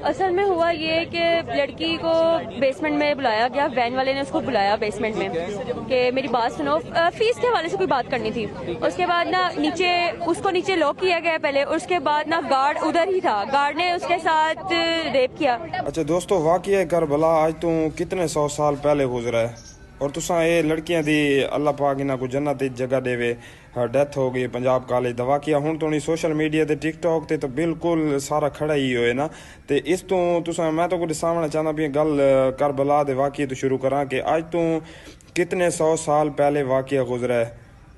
असल में हुआ ये कि लड़की को बेसमेंट में बुलाया गया, वैन वाले ने उसको बुलाया बेसमेंट में कि मेरी बात सुनो, फीस के हवाले से कोई बात करनी थी। उसके बाद ना नीचे लॉक किया गया पहले, उसके बाद ना गार्ड उधर ही था, गार्ड ने उसके साथ रेप किया। अच्छा दोस्तों, वाकई करबला आज तो कितने 100 साल पहले गुजरा है और तुसा ये लड़कियां दी अल्लाह पाक इन्हां को जन्नत दी जगह देवे। डेथ हो गई पंजाब कॉलेज दा वाकया हुण तो सोशल मीडिया ते टिकटॉक ते तो बिल्कुल सारा खड़ा ही होए ना। ते इस तो तुसा मैं तो कुछ सामने चाहना भी गल करबला दे वाकये तो शुरू करा कि आज तो कितने 100 साल पहले वाकया गुजरा है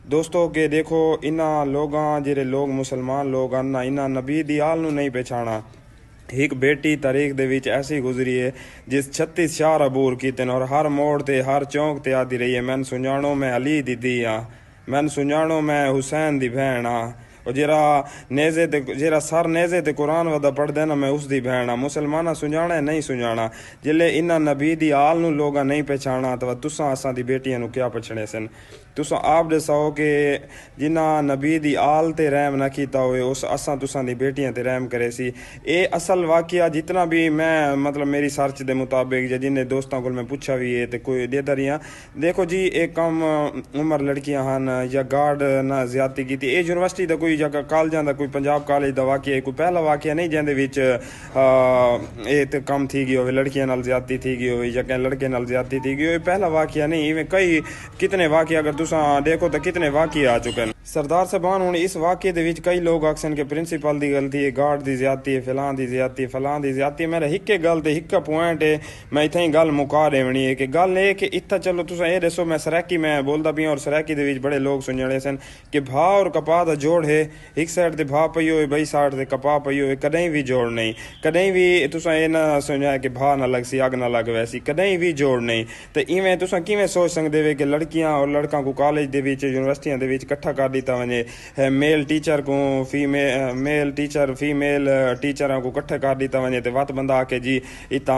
दोस्तों। के देखो इन्हां लोगां जेरे लोग मुसलमान लोग ना इन्हां नबी दी आल नूं नहीं पहचाना। एक बेटी तारीख दे विच ऐसी गुजरी है जिस 36 शार अबूर कीते और हर मोड़ ते हर चौंक ते आती रही है, मैन सुञाणो मैं अली दी धी हाँ, मैन सुञाणो मैं हुसैन दी भैन हाँ, और जेरा सर नेजे ते कुरान वदा पढ़दे ना मैं उसदी भैन हाँ। मुसलमाना सुञाणा नहीं सुञाणा, जिले इन्हां नबी दी आल नूं लोगा नहीं पहचाना तो तुसां असां दी बेटियां नूं क्या पछणे सन। तुसां आप दसाओ कि जिन्हां नबी दी आल ते रहम ना कीता होए उस असां तुसां दी बेटियां ते रहम करे सी। ए असल वाकया जितना भी मैं मतलब मेरी सर्च दे मुताबिक या जिन्हें दोस्तों को मैं पूछा भी है तो कोई देता रही देखो जी एक कम उम्र लड़कियां हन या गार्ड ना ज्यादती की थी। यूनिवर्सिटी का कोई जगह कॉलेजां दा कोई पंजाब कॉलेज का वाकया कोई पहला वाकया नहीं जिंदे विच तो कम थी गई हो लड़कियां नाल ज्यादती थी गई हो या कहीं लड़के नाल ज्यादती थी गई हो। पहला वाकया नहीं, इवें कई कितने वाकया अगर तुसा देखो तो कितने वाकये आ चुके हैं। सरदार साहबान हुण इस वाकये दे विच कई लोग आखसन कि प्रिंसीपल दी गलती है, गार्ड दी ज्यादती है, फलां दी ज्यादती है, फलां दी ज्यादती है। मेरा हिक्के गल ते हिक्का पॉइंट है, मैं इत्थें ही गल मुका देवनी है कि गल ये कि इत्था चलो तुसा ये दसो मैं सरैकी मैं बोलदा पिया और सरैकी दे विच बड़े लोग सुनजणे सन कि भा और कपा दा जोड़ है, एक साइड ते भा पई होए बई साइड ते कपा पई होए, कदें भी जोड़ नहीं, कदें भी तुसा ये ना सुनिया कि भा ना लग सी अग ना लग वैसी, कदें भी जोड़ नहीं। तो इवें तुसा किवें सोच सकदे वे कि लड़कियां और लड़का को कॉलेज दे विच यूनिवर्सिटियां दे विच इकट्ठा कर दिता वने, मेल टीचर को मेल टीचर फीमेल टीचर को इकट्ठे कर दिता वने ते वत बंदा आके जी इता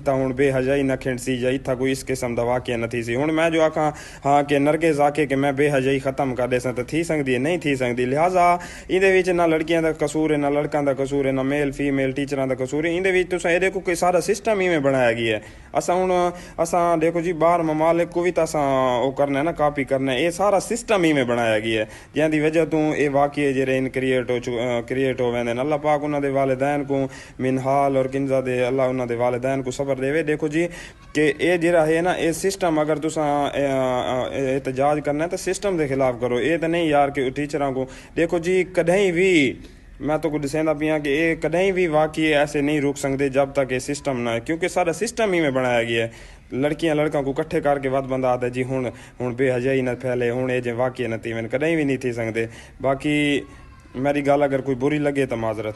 हुण बेहजाई न खिंडसी या इत्था कोई इस किस्म दा वाकया न थी सी। हुण मैं जो आखां हाँ कि नरगे जाके कि मैं बेहजाई खत्म कर देसां तो थी सकदी है, नहीं थी सकदी। लिहाजा इहदे विच ना लड़कियां दा कसूर है ना लड़कां दा कसूर है ना मेल फीमेल टीचरां दा कसूर है। इहदे विच तुसां ये देखो कि सारा सिस्टम इवें बनाया गया है। असां देखो जी बाहर ममालिक को भी तो असां वो करना है ना, कॉपी करना है, ये सारा सिस्टम इवें बनाया गया है जिंदी वजह तो ये वाकये जेरे इन क्रिएट हो वेंदे। अल्लाह पाक उन्हां दे वालिदैन को मिनहाल और किंजा दे अल्लाह उन्हां दे वालिदैन को सबर देवे। देखो जी कि ये जेरा है ना ये सिस्टम अगर तुसां एहतजाज करना है तो सिस्टम के खिलाफ करो, ये तो नहीं यार कि टीचरां को देखो जी कदें भी मैं तो कुछ दसेंदा पिया कि ये कदें भी वाकये ऐसे नहीं रुक सकते जब तक ये सिस्टम ना है, क्योंकि सारा सिस्टम ही में बनाया गया है। लड़कियां लड़कों को इकट्ठे करके वत बंदा आता जी हुण बेहजाई न फैले, हुण ये जे वाकये न थी कदें भी नहीं थी सकते। बाकी मेरी गल अगर कोई बुरी लगे तो माजरत।